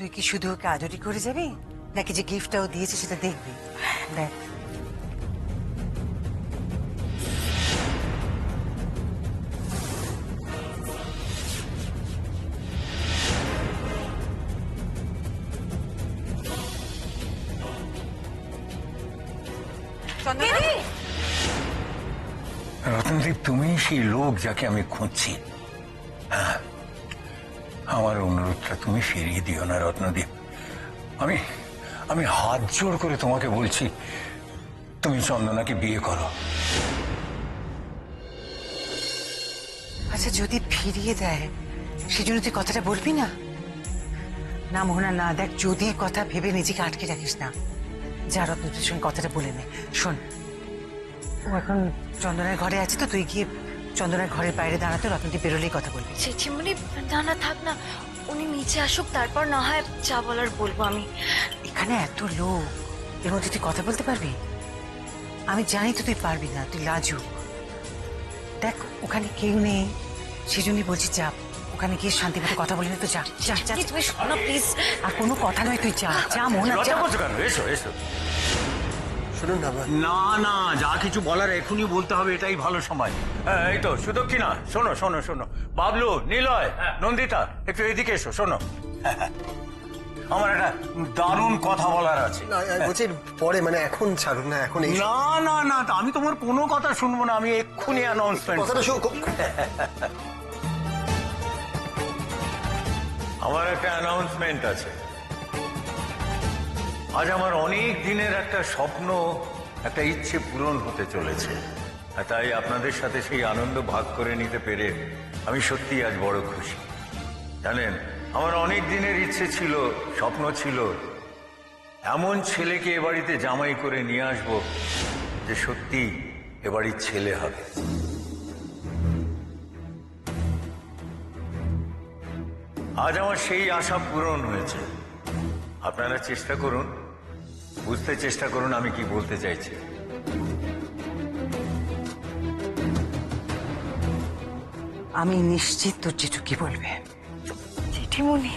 তুই কি শুধু ওকে আদরই করে যাবি, নাকি যে গিফটটাও দিয়েছে সেটা দেখবি? দেখ, রত্নদীপ, তুমি সেই লোক যাকে আমি খুঁজছি। হ্যাঁ, আমার অনুরোধটা তুমি ফিরিয়ে দিও না রত্নদীপ। আমি আমি হাত জোড় করে তোমাকে বলছি, তুমি চন্দনাকে বিয়ে করো। আচ্ছা যদি ফিরিয়ে দেয় সেজন্য তুই কথাটা বলবি না? না মোহনা না, দেখ যদি কথা ভেবে নিজেকে আটকে রাখিস না। যা রত্নদীপের সঙ্গে কথাটা বলে নে। শোন, ও এখন চন্দনের ঘরে আছে, তো তুই গিয়ে চন্দনের ঘরের বাইরে দাঁড়াতে, রত্নদীপ বেরোলেই কথা বলবি। জেঠিমণি না না থাক না, উনি নিচে আসুক, তারপর না হয় যা বলার বলবো আমি। এখানে এত লোক, এর মধ্যে তুই কথা বলতে পারবি? আমি জানি তো তুই পারবি না, তুই লাজুক। দেখ ওখানে কেউ নেই, সেজন্যই বলছি যা, ওখানে গিয়ে শান্তি মতো কথা বলে নে তো। যা যা যা, তুমি শোনো প্লিজ। আর কোনো কথা নয়, তুই যা যা মোহনা যা। এসো এসো। শুনুন না, না না, যা কিছু বলার এখনই বলতে হবে, এটাই ভালো সময়। এই তো সুদক্ষিণা, শোনো শোনো শোনো, বাবলু, নিলয়, নন্দিতা, একটু এদিকে এসো। শোনো, আমার একটা দারুণ কথা বলার আছে। বলছি পরে, মানে এখন ছাড়ুন না, এখন এই না না না, আমি তোমার কোনো কথা শুনবো না, আমি এক্ষুনি অ্যানাউন্সমেন্ট। কথাটা আমার একটা অ্যানাউন্সমেন্ট আছে। আজ আমার অনেক দিনের একটা স্বপ্ন, একটা ইচ্ছে পূরণ হতে চলেছে। আর তাই আপনাদের সাথে সেই আনন্দ ভাগ করে নিতে পেরে আমি সত্যি আজ বড় খুশি। জানেন, আমার অনেক দিনের ইচ্ছে ছিল, স্বপ্ন ছিল, এমন ছেলেকে এ বাড়িতে জামাই করে নিয়ে আসবো যে সত্যি এ বাড়ির ছেলে হবে। আজ আমার সেই আশা পূরণ হয়েছে। আপনারা চেষ্টা করুন, বুঝতে চেষ্টা করুন আমি কি বলতে চাইছি। আমি নিশ্চিত তোর জেঠু কি বলবে। জেঠিমণি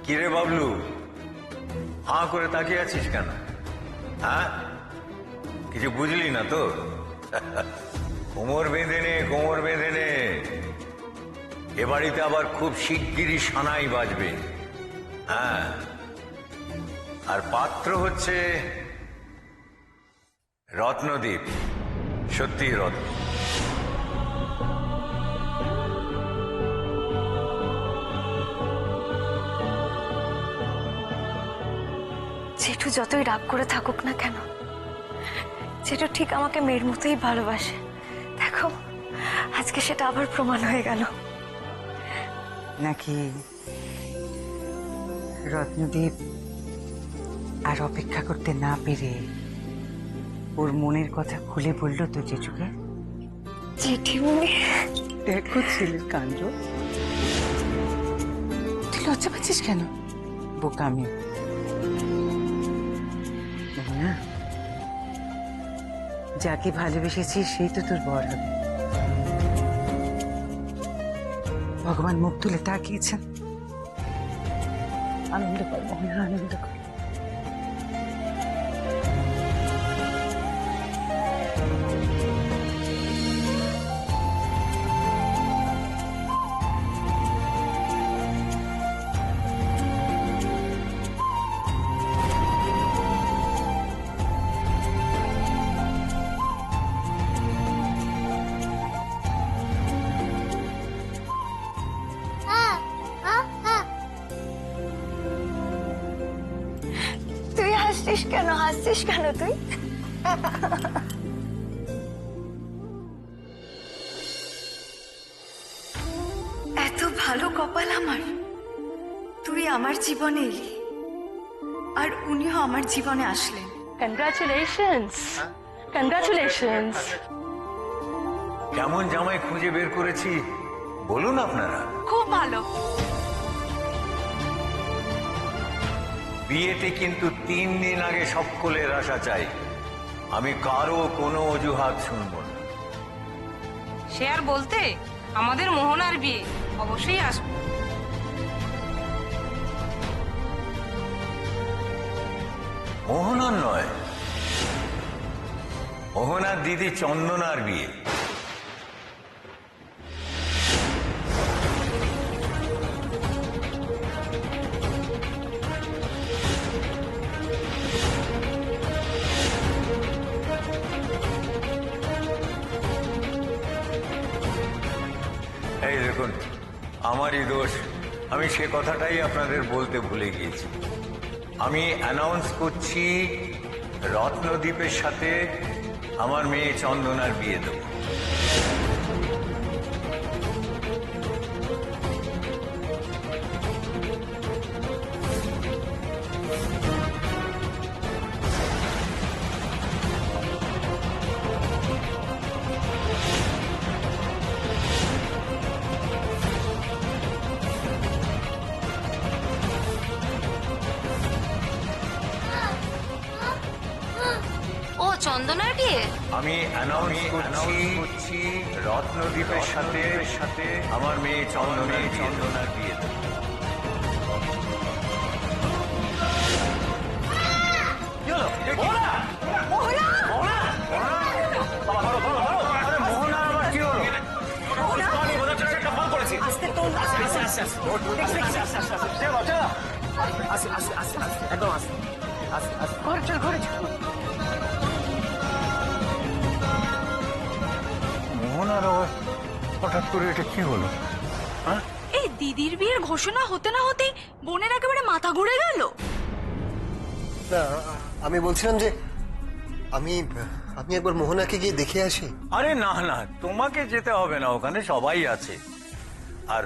কিরে বাবলু, হাঁ করে তাকিয়ে আছিস কেন? হ্যাঁ, কিছু বুঝলি না তো? কোমর বেঁধে নে, কোমর বেঁধে নে। এ বাড়িতে আবার খুব শিগগিরই সানাই বাজবে। হ্যাঁ, আর পাত্র হচ্ছে রত্নদীপ, সত্যি রত্ন। জেঠু যতই রাগ করে থাকুক না কেন, জেঠু ঠিক আমাকে মেয়ের মতোই ভালোবাসে। দেখো আজকে সেটা আবার প্রমাণ হয়ে গেল। নাকি রত্নদীপ আর অপেক্ষা করতে না পেরে ওর মনের কথা খুলে বললো তো জেঠুকে? জেঠিমণি দেখো ছেলের কাণ্ড। তুই লজ্জা পাচ্ছিস কেন? বোকামি। না, যাকে ভালোবেসেছিস সেই তো তোর বর হবে। ভগবান মুখ তুলে তাকিয়েছেন। আনন্দ কর মোহনা, আনন্দ কর। তুই হাসছিস কেন, হাসছিস কেন তুই? এত ভালো কপাল আমার, তুই আমার জীবনে এলি আর উনিও আমার জীবনে আসলেন। Congratulations! Congratulations! কেমন জামাই খুঁজে বের করেছি বলুন আপনারা। খুব ভালো। বিয়েতে কিন্তু 3 দিন আগে সকলের আশা চাই। আমি কারো কোনো অজুহাত শুনবো না। সে আর বলতে, আমাদের মোহনার বিয়ে অবশ্যই আসবে। মোহনার নয়, মোহনার দিদি চন্দনার বিয়ে। এই দেখুন, আমারই দোষ, আমি সে কথাটাই আপনাদের বলতে ভুলে গিয়েছি। আমি অ্যানাউন্স করছি রত্নদ্বীপের সাথে আমার মেয়ে চন্দনার বিয়ে দেবো। ও চন্দনার বিয়ে? আমি অ্যানাউন্স করছি রত্নদ্বীপের সাথে আমার মেয়ে চন্দনার বিয়ে দেবো। মোহনার আবার হঠাৎ করে এটা কি হলো? এই দিদির বিয়ের ঘোষণা হতে না হতেই বোনের একেবারে মাথা ঘুরে গেল। না, আমি বলছিলাম যে আমি আমি একবার মোহনাকে গিয়ে দেখে আসি। আরে না না, তোমাকে যেতে হবে না, ওখানে সবাই আছে। আর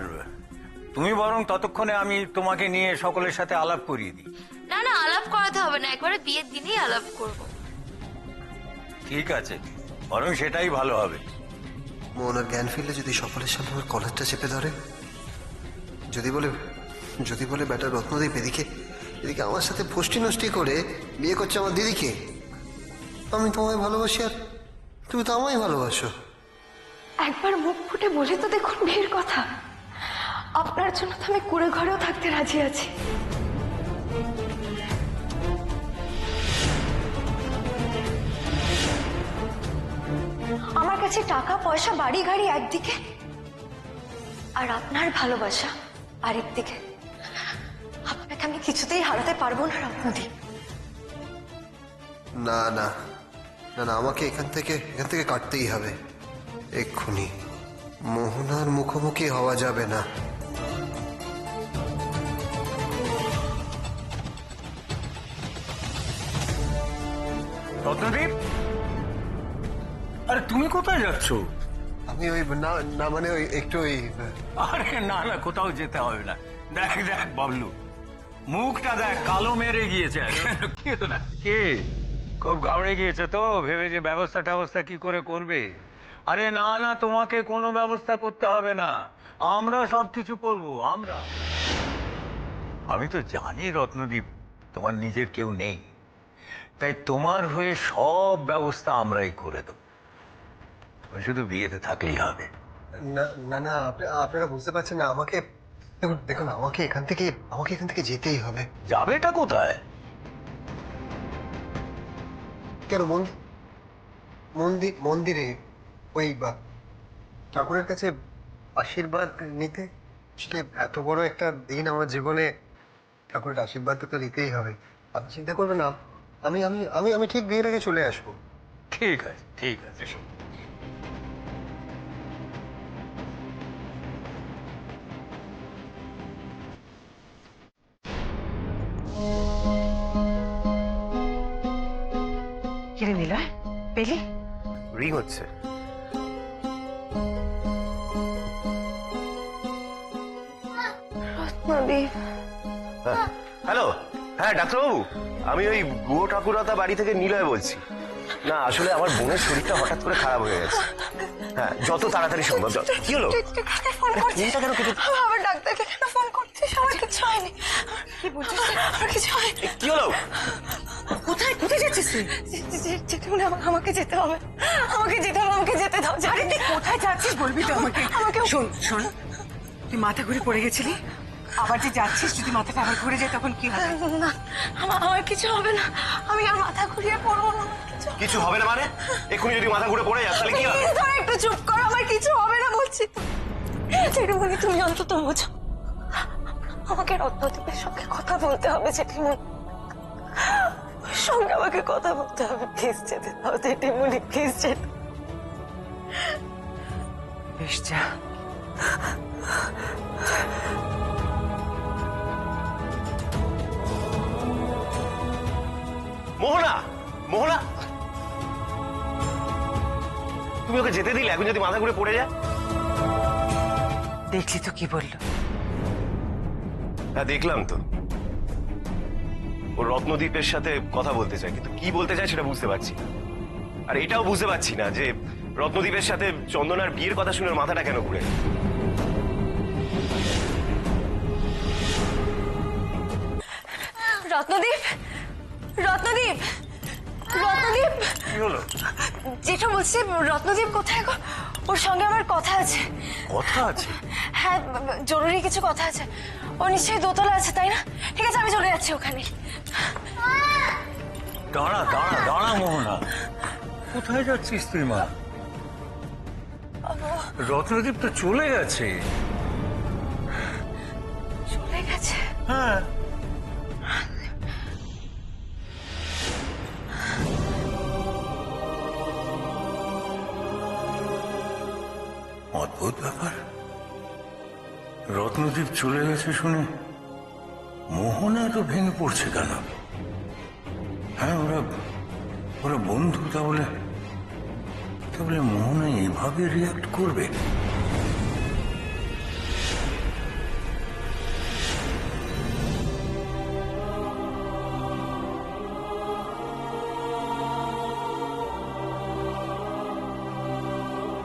তুমি বরং ততক্ষণে আমি তোমাকে নিয়ে সকলের সাথে আলাপ করিয়ে দিই। না না, আলাপ করাতে হবে না, একবারে বিয়ের দিনেই আলাপ করব। ঠিক আছে, বরং সেটাই ভালো হবে। মোহনার জ্ঞান ফিরলে যদি সকলের সামনে আমার কলারটা চেপে ধরে, যদি বলে ব্যাটা রত্নদ্বীপ এদিকে আমার সাথে ফষ্টি নষ্টি করে বিয়ে করছে আমার দিদিকে, আমি তোমায় ভালোবাসি আর তুমি তো আমায় ভালোবাসো। একবার মুখ ফুটে বলে তো দেখুন বিয়ের কথা। আপনার জন্য তো আমি কুড়ে ঘরেও থাকতে রাজি আছি। আমার কাছে টাকা পয়সা বাড়ি গাড়ি একদিকে, আর আপনার ভালোবাসা আরেক দিকে। আপনাকে আমি কিছুতেই হারাতে পারবো না রত্নদ্বীপ। না না না না, আমাকে এখান থেকে কাটতেই হবে এক্ষুনি। মোহনার মুখোমুখি হওয়া যাবে না। রত্নদ্বীপ, আরে তুমি কোথায় যাচ্ছ? আমি ওই না না মানে ওই একটু ওই আরে না না, কোথাও যেতে হবে না। দেখ দেখ বাবলু, মুখটা দেখ, কালো মেরে গিয়েছে। কি হতো না, কে খুব ঘাবড়ে গিয়েছে তো, ভেবে যে ব্যবস্থা কি করে করবে। আরে না না, তোমাকে কোনো ব্যবস্থা করতে হবে না, আমরা সবকিছু করবো। আমি তো জানি রত্নদ্বীপ তোমার নিজের কেউ নেই, তাই তোমার হয়ে সব ব্যবস্থা আমরাই করে দেবো। তুমি শুধু বিয়েতে থাকলেই হবে। না না না, আপনারা বুঝতে পারছেন না। আমাকে দেখুন, আমাকে এখান থেকে যেতেই হবে। যাবেটা কোথায়? কেন মন্দিরে ওই ঠাকুরের কাছে আশীর্বাদ নিতে। আসলে এত বড় একটা দিন আমার জীবনে, ঠাকুরের আশীর্বাদ তো নিতেই হবে। আপনি চিন্তা করবেন না, আমি আমি আমি আমি ঠিক বিয়ের আগে চলে আসবো। ঠিক আছে ঠিক আছে। কিরে নিলয়, পেলি? রিং হচ্ছে। রত্নদ্বীপ, হ্যালো, হ্যাঁ ডাক্তারবাবু, আমি ওই বুয়ো ঠাকুরতা বাড়ি থেকে নিলয় বলছি। না আসলে আমার বোনের শরীরটা হঠাৎ করে খারাপ হয়ে গেছে। হ্যাঁ, যত তাড়াতাড়ি সম্ভব। কি হলো? ফোনটা কেন কেটে? আবার ডাক্তারকে কেন ফোন করছিস? আমার কিছু হয়নি। কি বলছিস? আমার কিছু হয়নি। কি হলো? কোথায় যাচ্ছিস তুই? যেটুকুনি আমাকে যেতে হবে, আমাকে যেতে দাও। আরে তুই কোথায় যাচ্ছিস বলবি তো আমাকে। শোন তুই মাথা ঘুরে পড়ে গেছিলি, আবার যে যাচ্ছিস, যদি মাথাটা আবার ঘুরে যায় তখন কি হবে? না আমার কিছু হবে না, আমি আর মাথা ঘুরিয়ে পড়বো না, আমার কিছু কিছু হবে না মানে? এক্ষুনি যদি মাথা ঘুরে পড়ে যায় তাহলে কি হবে? Please, তোরা একটু চুপ কর, আমার কিছু হবে না বলছি তো। জেঠিমণি তুমি অন্তত বোঝো, আমাকে রত্নদীপের সঙ্গে কথা বলতে হবে জেঠিমণি, ওর সঙ্গে আমাকে কথা বলতে হবে। প্লিজ যেতে দাও জেঠিমণি, প্লিজ যেতে। বেশ যা। মোহনা, মোহনা, তুমি ওকে যেতে দিলে, এখন যদি মাথা ঘুরে পড়ে যায়? দেখলি তো কি বললো? হ্যাঁ দেখলাম তো, ও রত্নদ্বীপের সাথে কথা বলতে চায়, কিন্তু কি বলতে চায় সেটা বুঝতে পারছি না। আর এটাও বুঝতে পারছি না যে রত্নদ্বীপের সাথে চন্দনার বিয়ের কথা শুনে ওর মাথাটা কেন ঘুরে। রত্নদীপ, রত্নদীপ, রত্নদীপ, কি হলো? যেটা বলছি রত্নদীপ কোথায় গো? ওর সঙ্গে আমার কথা আছে। কথা আছে? হ্যাঁ, জরুরি কিছু কথা আছে। ও নিশ্চয়ই দোতলা আছে, তাই না? ঠিক আছে, আমি চলে যাচ্ছি ওখানে। দাঁড়া দাঁড়া দাঁড়া মোহনা, কোথায় যাচ্ছিস তুই মা? রত্নদীপ তো চলে গেছে। চলে গেছে? হ্যাঁ। অদ্ভুত ব্যাপার, রত্নদীপ চলে গেছে শুনে মোহনা তো ভেঙে পড়ছে কেন? হ্যাঁ, ওরা ওরা বন্ধু, তাহলে তাহলে মোহনা এইভাবে রিয়াক্ট করবে?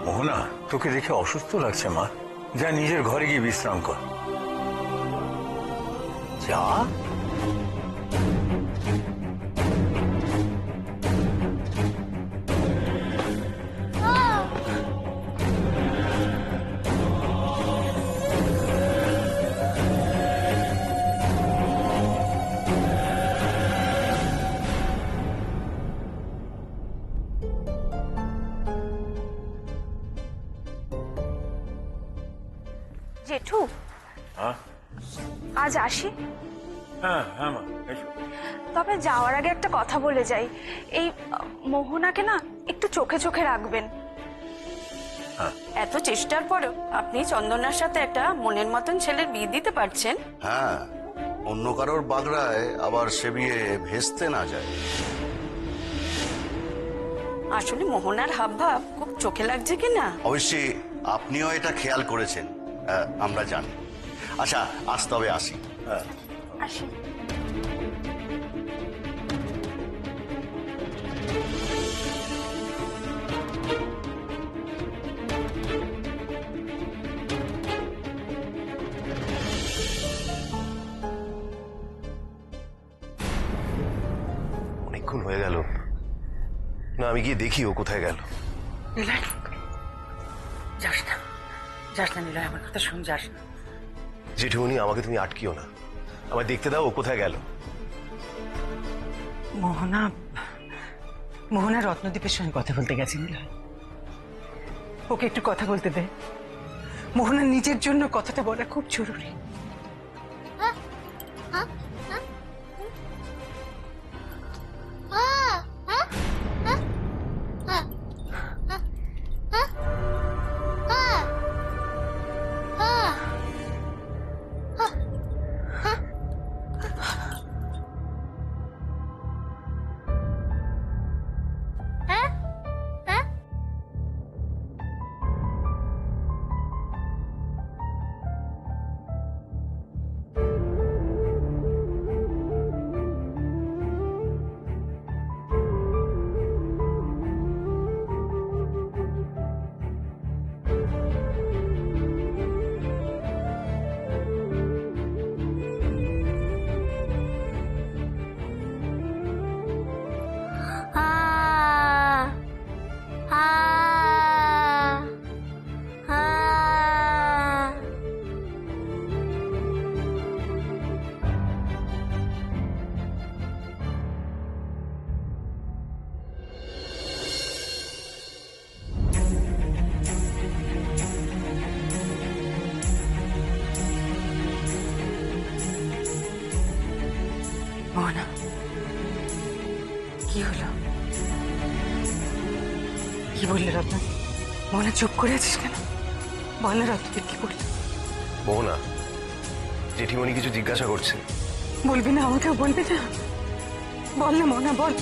মোহনা, তোকে দেখে অসুস্থ লাগছে মা, যা নিজের ঘরে গিয়ে বিশ্রাম কর। যা। জেঠু, হ্যাঁ আজ আসি? হ্যাঁ হ্যাঁ মা, এসো। তবে যাওয়ার আগে একটা কথা বলে যাই, এই মোহনাকে না একটু চোখে চোখে রাখবেন। এত চেষ্টার পরেও আপনি চন্দনার সাথে একটা মনের মতন ছেলের বিয়ে দিতে পারছেন? হ্যাঁ, অন্য কারোর বাগড়ায় আবার সে বিয়ে ভেস্তে না যায়। আসলে মোহনার হাবভাব খুব চোখে লাগছে কিনা। অবশ্যই আপনিও এটা খেয়াল করেছেন, আমরা জানি। আচ্ছা, আজ তবে আসি। আসি। অনেকক্ষণ হয়ে গেল না, আমি গিয়ে দেখি ও কোথায় গেল। নিলয়, যাস না, যাস না নিলয়, আমার কথা শুন, যাস না। জেঠুমনি, আমাকে তুমি আটকিও না, আমায় দেখতে দাও ও কোথায় গেল। মোহনা, মোহনা রত্নদীপের সঙ্গে কথা বলতে গেছে নিলয়, ওকে একটু কথা বলতে দে। মোহনার নিজের জন্য কথাটা বলা খুব জরুরি। কি বললে রত্ন? মোহনা চুপ করে আছিস কেন? বল না রত্নদীপ কি বললো? মোহনা, জেঠিমণি কিছু জিজ্ঞাসা করছে। বলবি না? আমাকেও বলবি না? বল না মোহনা, বল।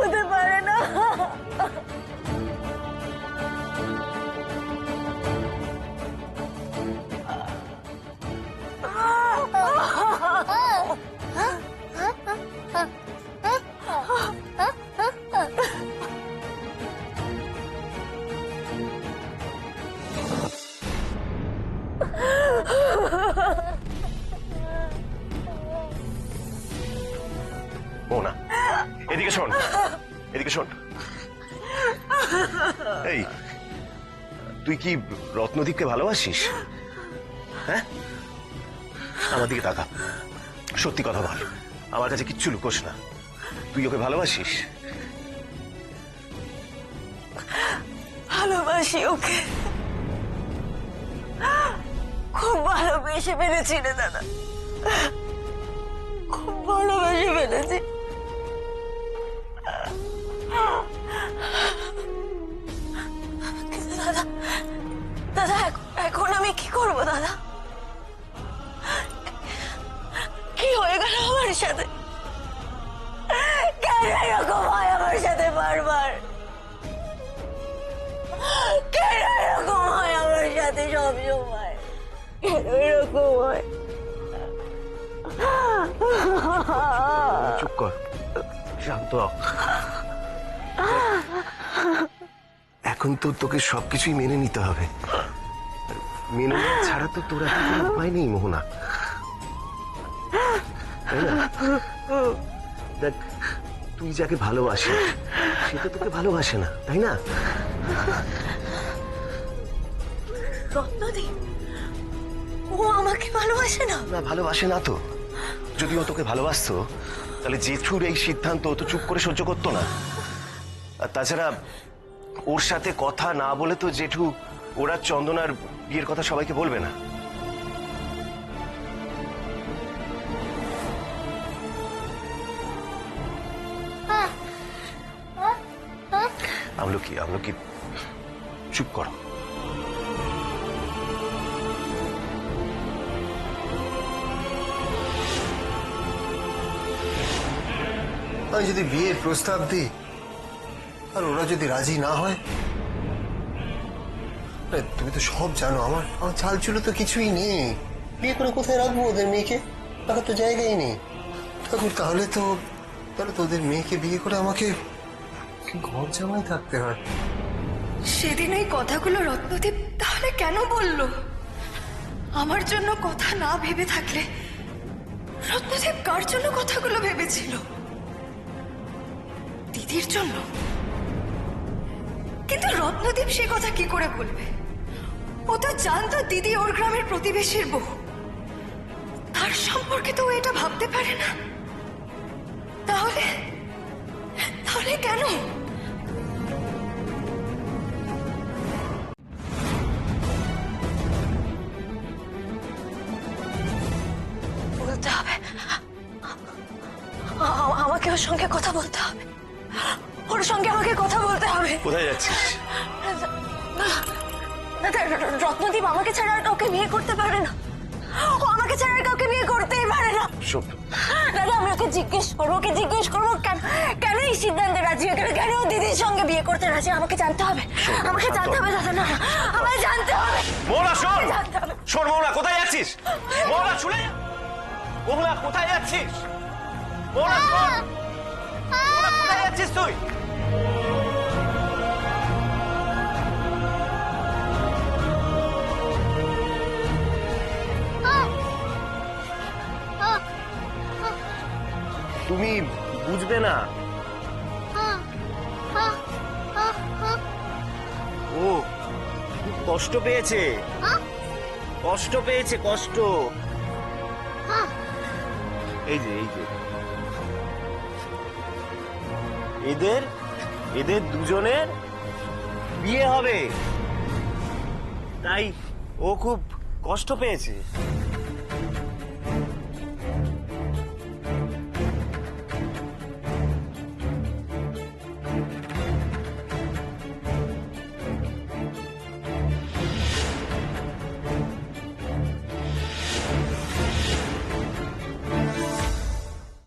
হতে পারে না। মোহনা, এদিকে শোন, এদিকে শোন। এই, তুই কি রত্নদীপকে ভালোবাসিস? হ্যাঁ, আমার দিকে তাকা, সত্যি কথা বল, আমার কাছে কিচ্ছু লুকোস না। তুই ওকে ভালোবাসিস? ভালোবাসি ওকে, খুব ভালোবেসে ফেলেছি রে দাদা, খুব ভালোবেসে ফেলেছি। কিন্তু দাদা, দাদা এখন আমি কি করব দাদা? কি হয়ে গেল আমার সাথে? কেন এরকম হয় আমার সাথে বারবার? কেন এরকম হয় আমার সাথে সবসময়? কেন এরকম হয়? চুপ কর, শান্ত হ। এখন তো তোকে সবকিছুই মেনে নিতে হবে। মেনে নেওয়া ছাড়া তো তোর এখন কোনো উপায় নেই মোহনা, তাই না? দেখ, তুই যাকে ভালোবাসিস সে তো তোকে ভালোবাসে না, তাই না? রত্নদীপ, ও আমাকে ভালোবাসে না? না, ভালোবাসে না তো। যদি ও তোকে ভালোবাসতো তাহলে জেঠুর এই সিদ্ধান্ত ও তো চুপ করে সহ্য করতো না। আর তাছাড়া ওর সাথে কথা না বলে তো জেঠু ওরা চন্দনার বিয়ের কথা সবাইকে বলবে না। আমলকি চুপ করো। আমি যদি বিয়ের প্রস্তাব দিই আর ওরা যদি রাজি না হয়, তুমি তো সব জানো, আমার চালচুলো তো কিছুই নেই। বিয়ে করে কোথায় রাখবো ওদের মেয়েকে? তার তো জায়গাই নেই। ঠাকুর, তাহলে তোদের মেয়েকে বিয়ে করে আমাকে ঘর জামাই থাকতে হয়। সেদিন এই কথাগুলো রত্নদীপ তাহলে কেন বলল? আমার জন্য কথা না ভেবে থাকলে রত্নদীপ কার জন্য কথাগুলো ভেবেছিল? দিদির জন্য। কিন্তু রত্নদীপ সে কথা কি করে বলবে? ও তো জানতো দিদি ওর গ্রামের প্রতিবেশীর বউ। তার সম্পর্কে তো ও এটা ভাবতে পারে না। তাহলে কেন? বলতে হবে, ওর সঙ্গে কথা বলতে হবে, ওর সঙ্গে আমাকে কথা বলতে হবে। কোথায় যাচ্ছিস? দাদা, রত্নদীপ আমাকে ছাড়া আর কাউকে বিয়ে করতে পারে না, ও আমাকে ছাড়া আর কাউকে বিয়ে করতেই পারে না। দাদা, আমি ওকে জিজ্ঞেস করবো কেন কেন এই সিদ্ধান্তে রাজি হয়ে গেল, কেন ও দিদির সঙ্গে বিয়ে করতে রাজি? আমাকে জানতে হবে, আমাকে জানতে হবে দাদা। না, আমাকে জানতে হবে। মৌলা শোন, জানতে হবে। শোন মৌলা, কোথায় যাচ্ছিস? মৌলা শুনে যা। মৌলা কোথায় যাচ্ছিস? মৌলা শোন, মৌলা কোথায় যাচ্ছিস তুই? তুমি বুঝবে না। ও খুব কষ্ট পেয়েছে, কষ্ট পেয়েছে, কষ্ট। এই যে এদের দুজনের বিয়ে হবে, তাই ও খুব কষ্ট পেয়েছে।